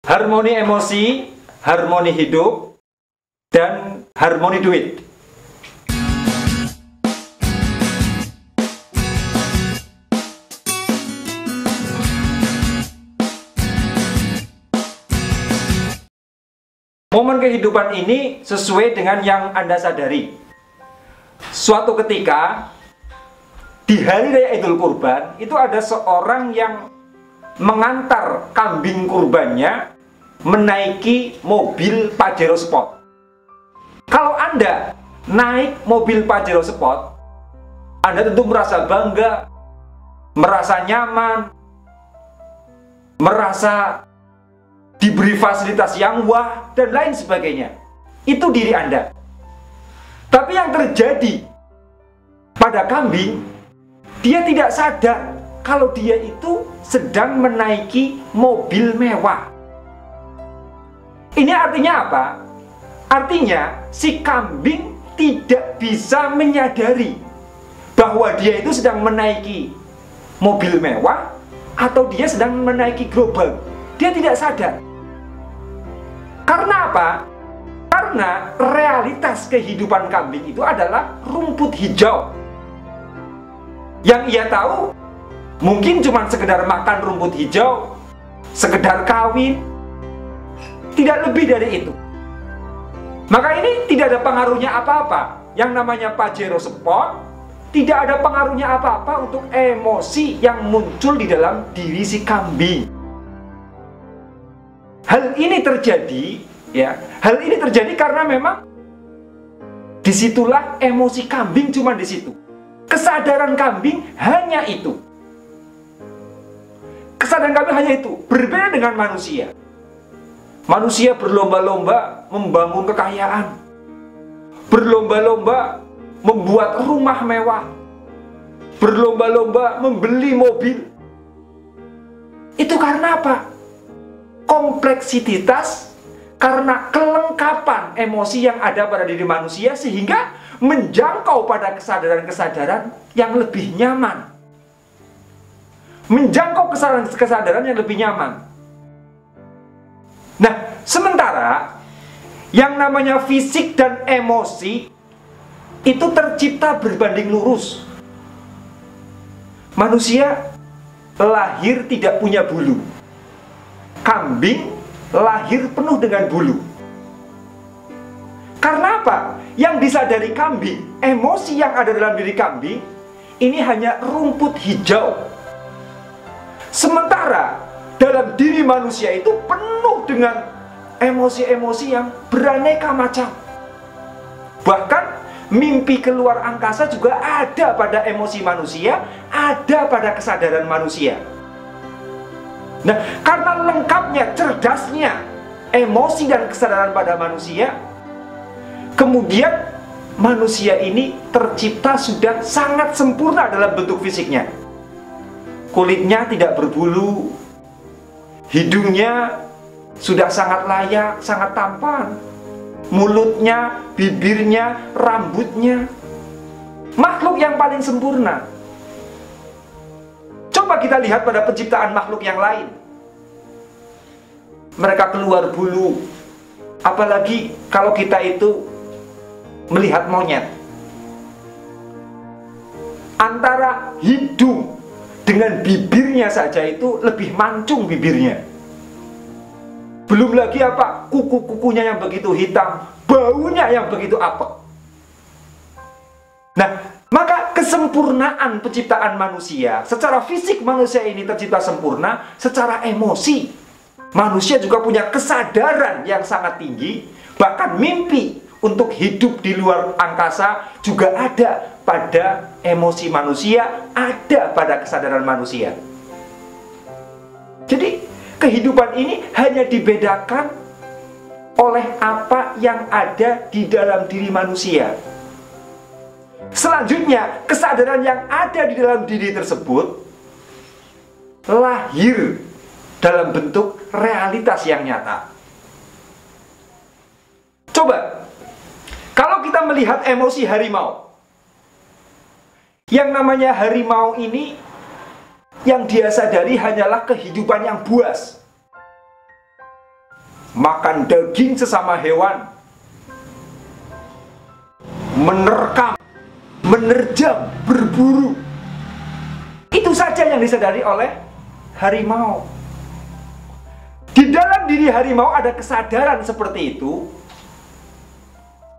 harmoni emosi, harmoni hidup, dan harmoni duit. Momen kehidupan ini sesuai dengan yang Anda sadari. Suatu ketika, di hari raya Idul Kurban, itu ada seorang yang mengantar kambing kurbannya menaiki mobil Pajero Sport. Kalau Anda naik mobil Pajero Sport, Anda tentu merasa bangga, merasa nyaman, merasa diberi fasilitas yang wah, dan lain sebagainya. Itu diri Anda. Tapi yang terjadi pada kambing, dia tidak sadar kalau dia itu sedang menaiki mobil mewah. Ini artinya apa? Artinya si kambing tidak bisa menyadari bahwa dia itu sedang menaiki mobil mewah atau dia sedang menaiki gerobak. Dia tidak sadar. Karena apa? Karena realitas kehidupan kambing itu adalah rumput hijau. Yang ia tahu mungkin cuma sekedar makan rumput hijau, sekedar kawin, tidak lebih dari itu. Maka ini tidak ada pengaruhnya apa-apa. Yang namanya Pajero Sport tidak ada pengaruhnya apa-apa untuk emosi yang muncul di dalam diri si kambing. Hal ini terjadi, ya. Hal ini terjadi karena memang disitulah emosi kambing cuma di situ. Kesadaran kambing hanya itu. Kesadaran kambing hanya itu. Berbeda dengan manusia. Manusia berlomba-lomba membangun kekayaan, berlomba-lomba membuat rumah mewah, berlomba-lomba membeli mobil. Itu karena apa? Kompleksitas, karena kelengkapan emosi yang ada pada diri manusia, sehingga menjangkau pada kesadaran-kesadaran yang lebih nyaman. Menjangkau kesadaran-kesadaran yang lebih nyaman. Nah, sementara yang namanya fisik dan emosi itu tercipta berbanding lurus. Manusia lahir tidak punya bulu. Kambing lahir penuh dengan bulu. Karena apa? Yang disadari kambing, emosi yang ada dalam diri kambing, ini hanya rumput hijau. Sementara dalam diri manusia itu penuh dengan emosi-emosi yang beraneka macam. Bahkan mimpi keluar angkasa juga ada pada emosi manusia, ada pada kesadaran manusia. Nah, karena lengkapnya, cerdasnya emosi dan kesadaran pada manusia, kemudian manusia ini tercipta sudah sangat sempurna dalam bentuk fisiknya. Kulitnya tidak berbulu, hidungnya sudah sangat layak, sangat tampan, mulutnya, bibirnya, rambutnya, makhluk yang paling sempurna. Coba kita lihat pada penciptaan makhluk yang lain. Mereka keluar bulu. Apalagi kalau kita itu melihat monyet. Antara hidung dengan bibirnya saja itu lebih mancung bibirnya. Belum lagi apa? Kuku-kukunya yang begitu hitam, baunya yang begitu apek. Nah, maka kesempurnaan penciptaan manusia, secara fisik manusia ini tercipta sempurna, secara emosi manusia juga punya kesadaran yang sangat tinggi, bahkan mimpi untuk hidup di luar angkasa juga ada pada emosi manusia, ada pada kesadaran manusia. Jadi kehidupan ini hanya dibedakan oleh apa yang ada di dalam diri manusia. Selanjutnya, kesadaran yang ada di dalam diri tersebut lahir dalam bentuk realitas yang nyata. Coba, kalau kita melihat emosi harimau, yang namanya harimau ini, yang dia sadari hanyalah kehidupan yang buas. makan daging sesama hewan, menerkam, menerjam, berburu. Itu saja yang disadari oleh harimau. Di dalam diri harimau ada kesadaran seperti itu.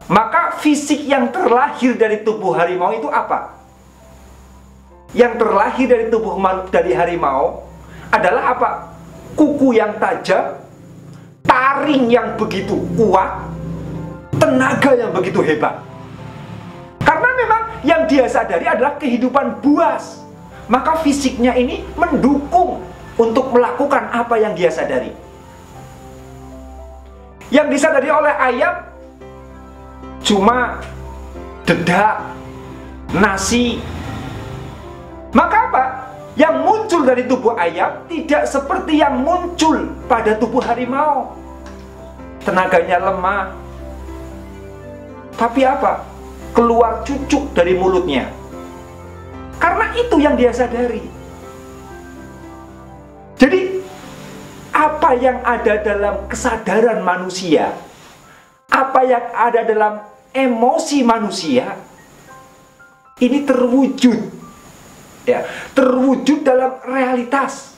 Maka fisik yang terlahir dari tubuh harimau itu apa? Yang terlahir dari tubuh dari harimau adalah apa? Kuku yang tajam, taring yang begitu kuat, tenaga yang begitu hebat. Karena memang yang dia sadari adalah kehidupan buas. Maka fisiknya ini mendukung untuk melakukan apa yang dia sadari. Yang disadari oleh ayam cuma dedak, nasi. Maka apa? Yang muncul dari tubuh ayam tidak seperti yang muncul pada tubuh harimau. Tenaganya lemah. Tapi apa? Keluar cucuk dari mulutnya. Karena itu yang dia sadari. Jadi, apa yang ada dalam kesadaran manusia, apa yang ada dalam emosi manusia, ini terwujud, ya, terwujud dalam realitas.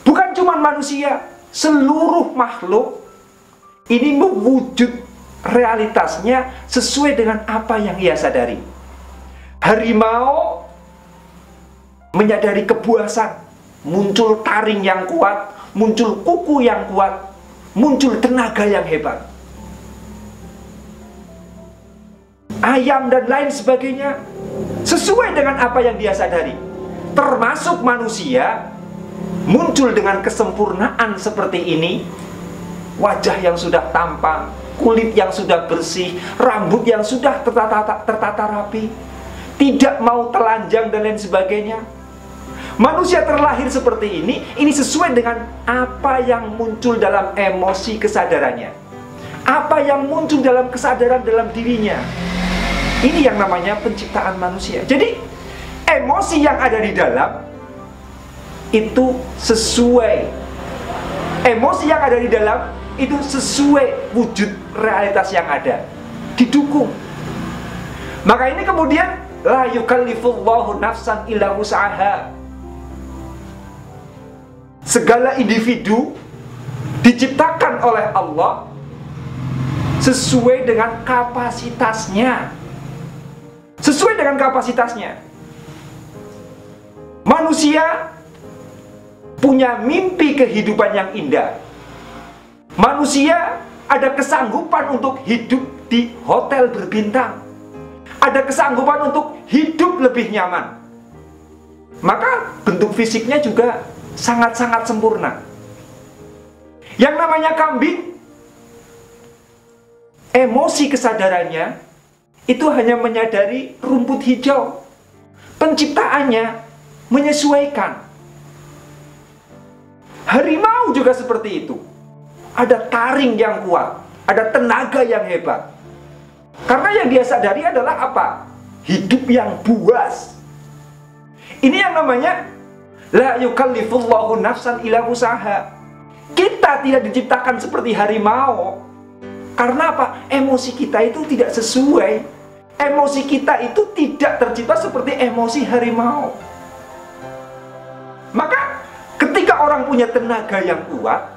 Bukan cuma manusia, seluruh makhluk ini mewujud realitasnya sesuai dengan apa yang ia sadari. Harimau menyadari kebuasan, muncul taring yang kuat, muncul kuku yang kuat, muncul tenaga yang hebat. Ayam dan lain sebagainya sesuai dengan apa yang dia sadari. Termasuk manusia muncul dengan kesempurnaan seperti ini. Wajah yang sudah tampan, kulit yang sudah bersih, rambut yang sudah tertata rapi, tidak mau telanjang dan lain sebagainya. Manusia terlahir seperti ini sesuai dengan apa yang muncul dalam emosi kesadarannya, apa yang muncul dalam kesadaran dalam dirinya. Ini yang namanya penciptaan manusia. Jadi emosi yang ada di dalam itu sesuai, emosi yang ada di dalam itu sesuai wujud realitas yang ada, didukung. Maka ini kemudian la yukallifullahu nafsan illa wus'aha. Segala individu diciptakan oleh Allah sesuai dengan kapasitasnya. Sesuai dengan kapasitasnya. Manusia punya mimpi kehidupan yang indah. Manusia ada kesanggupan untuk hidup di hotel berbintang. Ada kesanggupan untuk hidup lebih nyaman. Maka bentuk fisiknya juga sangat-sangat sempurna. Yang namanya kambing, emosi kesadarannya itu hanya menyadari rumput hijau. Penciptaannya menyesuaikan. Harimau juga seperti itu. Ada taring yang kuat, ada tenaga yang hebat. Karena yang dia sadari adalah apa? Hidup yang buas. Ini yang namanya la yukallifullahu nafsan illa wus'aha. Kita tidak diciptakan seperti harimau. Karena apa? Emosi kita itu tidak sesuai. Emosi kita itu tidak tercipta seperti emosi harimau. Maka ketika orang punya tenaga yang kuat,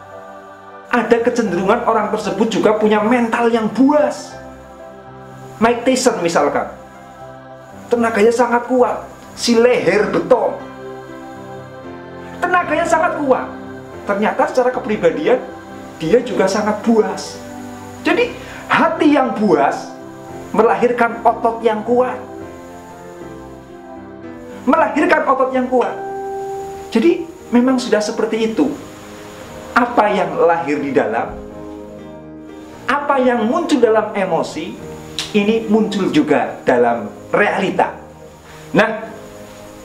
ada kecenderungan orang tersebut juga punya mental yang buas. Mike Tyson misalkan, tenaganya sangat kuat, si leher beton, tenaganya sangat kuat. Ternyata secara kepribadian dia juga sangat buas. Jadi hati yang buas melahirkan otot yang kuat, melahirkan otot yang kuat. Jadi memang sudah seperti itu. Apa yang lahir di dalam, apa yang muncul dalam emosi, ini muncul juga dalam realita. Nah,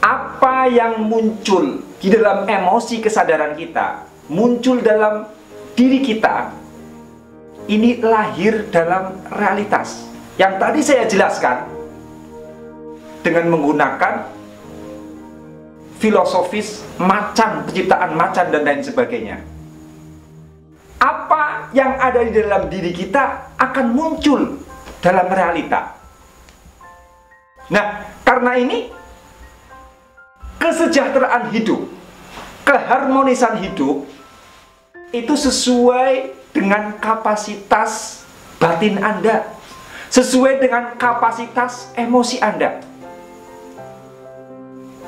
apa yang muncul di dalam emosi kesadaran kita, muncul dalam diri kita, ini lahir dalam realitas. Yang tadi saya jelaskan dengan menggunakan filosofis macan, penciptaan macan dan lain sebagainya. Apa yang ada di dalam diri kita akan muncul dalam realita. Nah, karena ini kesejahteraan hidup, keharmonisan hidup itu sesuai dengan kapasitas batin Anda, sesuai dengan kapasitas emosi Anda.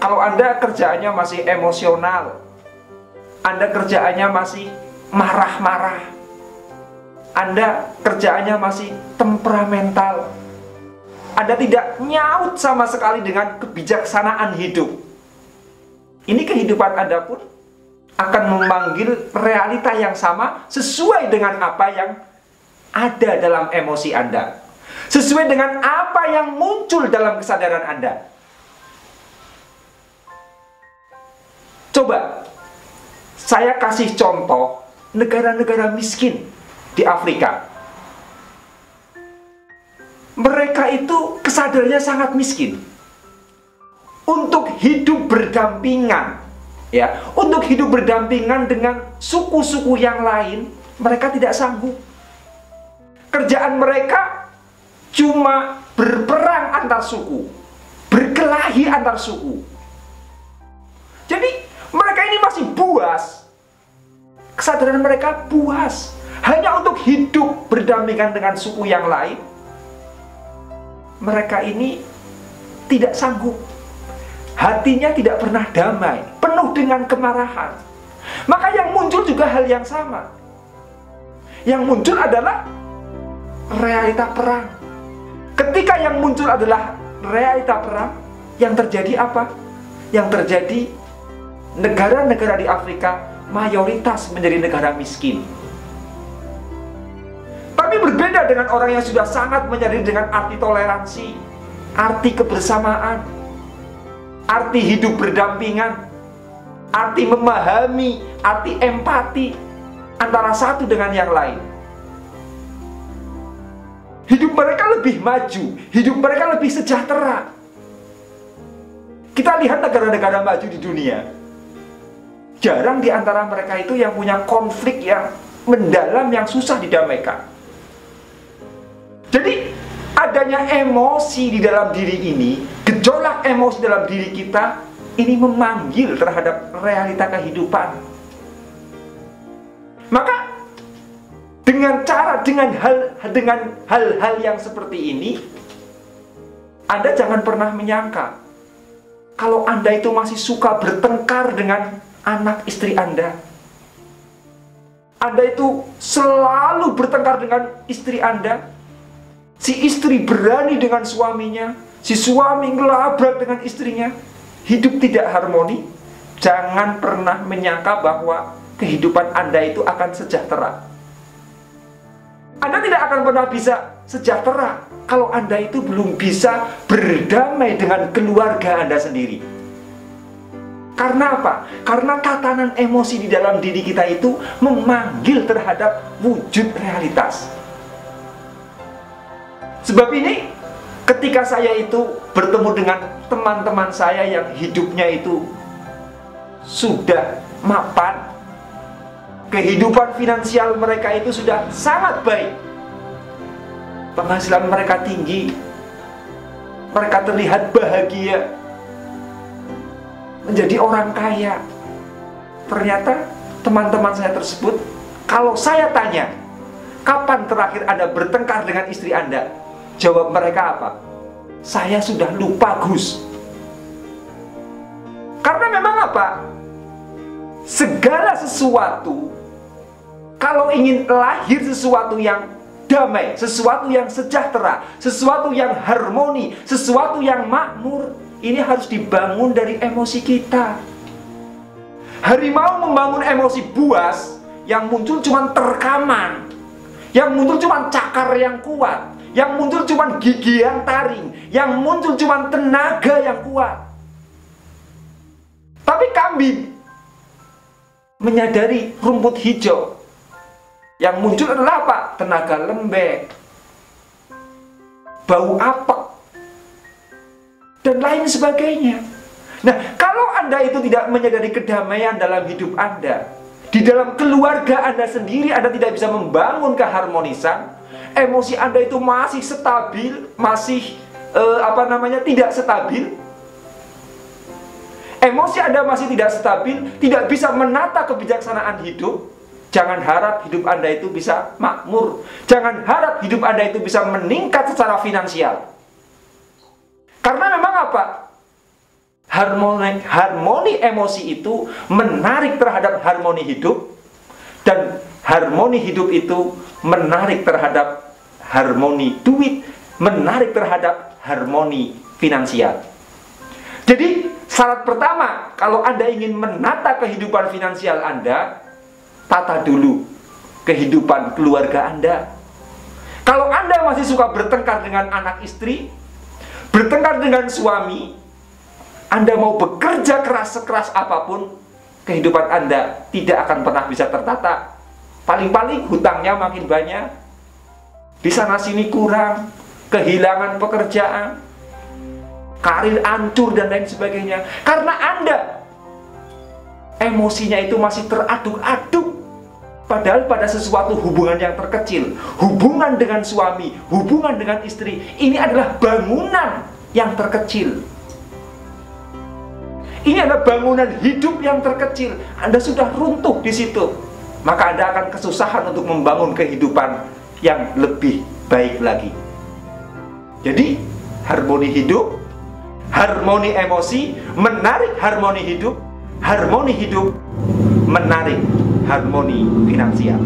Kalau Anda kerjaannya masih emosional, Anda kerjaannya masih marah-marah, Anda kerjaannya masih temperamental, Anda tidak nyaut sama sekali dengan kebijaksanaan hidup, ini kehidupan Anda pun akan memanggil realita yang sama sesuai dengan apa yang ada dalam emosi Anda, sesuai dengan apa yang muncul dalam kesadaran Anda. Coba saya kasih contoh negara-negara miskin di Afrika. Mereka itu kesadarannya sangat miskin. Untuk hidup berdampingan, ya, untuk hidup berdampingan dengan suku-suku yang lain, mereka tidak sanggup. Kerjaan mereka cuma berperang antar suku, berkelahi antar suku. Jadi mereka ini masih buas. Kesadaran mereka buas hanya untuk hidup berdampingan dengan suku yang lain. Mereka ini tidak sanggup. Hatinya tidak pernah damai, penuh dengan kemarahan. Maka yang muncul juga hal yang sama. Yang muncul adalah realita perang. Ketika yang muncul adalah realita perang, yang terjadi apa? Yang terjadi, negara-negara di Afrika mayoritas menjadi negara miskin. Tapi berbeda dengan orang yang sudah sangat menyadari dengan arti toleransi, arti kebersamaan, arti hidup berdampingan, arti memahami, arti empati antara satu dengan yang lain. Hidup mereka lebih maju, hidup mereka lebih sejahtera. Kita lihat negara-negara maju di dunia, jarang di antara mereka itu yang punya konflik yang mendalam, yang susah didamaikan. Jadi adanya emosi di dalam diri ini, gejolak emosi dalam diri kita, ini memanggil terhadap realita kehidupan. Maka dengan hal-hal yang seperti ini, Anda jangan pernah menyangka kalau Anda itu masih suka bertengkar dengan anak istri Anda. Anda itu selalu bertengkar dengan istri Anda. Si istri berani dengan suaminya, si suami ngelabrak dengan istrinya, hidup tidak harmoni. Jangan pernah menyangka bahwa kehidupan Anda itu akan sejahtera. Anda tidak akan pernah bisa sejahtera kalau Anda itu belum bisa berdamai dengan keluarga Anda sendiri. Karena apa? Karena tatanan emosi di dalam diri kita itu memanggil terhadap wujud realitas. Sebab ini, ketika saya itu bertemu dengan teman-teman saya yang hidupnya itu sudah mapan, kehidupan finansial mereka itu sudah sangat baik, penghasilan mereka tinggi, mereka terlihat bahagia, menjadi orang kaya. Ternyata teman-teman saya tersebut, kalau saya tanya, kapan terakhir Anda bertengkar dengan istri Anda? Jawab mereka apa? Saya sudah lupa, Gus. Karena memang apa? Segala sesuatu, kalau ingin lahir sesuatu yang damai, sesuatu yang sejahtera, sesuatu yang harmoni, sesuatu yang makmur, ini harus dibangun dari emosi kita. Harimau membangun emosi buas, yang muncul cuma terkaman, yang muncul cuma cakar yang kuat, yang muncul cuma gigi yang taring, yang muncul cuma tenaga yang kuat. Tapi kambing menyadari rumput hijau, yang muncul adalah apa? Tenaga lembek, bau apek, dan lain sebagainya. Nah, kalau Anda itu tidak menyadari kedamaian dalam hidup Anda, Di dalam keluarga Anda sendiri, Anda tidak bisa membangun keharmonisan. Emosi Anda itu masih stabil, masih tidak stabil. Emosi Anda masih tidak stabil, tidak bisa menata kebijaksanaan hidup. Jangan harap hidup Anda itu bisa makmur. Jangan harap hidup Anda itu bisa meningkat secara finansial. Karena memang apa? Harmoni emosi itu menarik terhadap harmoni hidup, dan harmoni hidup itu menarik terhadap harmoni duit, menarik terhadap harmoni finansial. Jadi syarat pertama, kalau Anda ingin menata kehidupan finansial Anda, tata dulu kehidupan keluarga Anda. Kalau Anda masih suka bertengkar dengan anak istri, bertengkar dengan suami, Anda mau bekerja keras sekeras apapun, kehidupan Anda tidak akan pernah bisa tertata. Paling-paling hutangnya makin banyak, di sana sini kurang, kehilangan pekerjaan, karir hancur dan lain sebagainya. Karena Anda emosinya itu masih teraduk-aduk. Padahal pada sesuatu hubungan yang terkecil, hubungan dengan suami, hubungan dengan istri, ini adalah bangunan yang terkecil. Ini adalah bangunan hidup yang terkecil. Anda sudah runtuh di situ, maka Anda akan kesusahan untuk membangun kehidupan yang lebih baik lagi. Jadi, harmoni hidup, harmoni emosi, menarik harmoni hidup menarik harmoni finansial.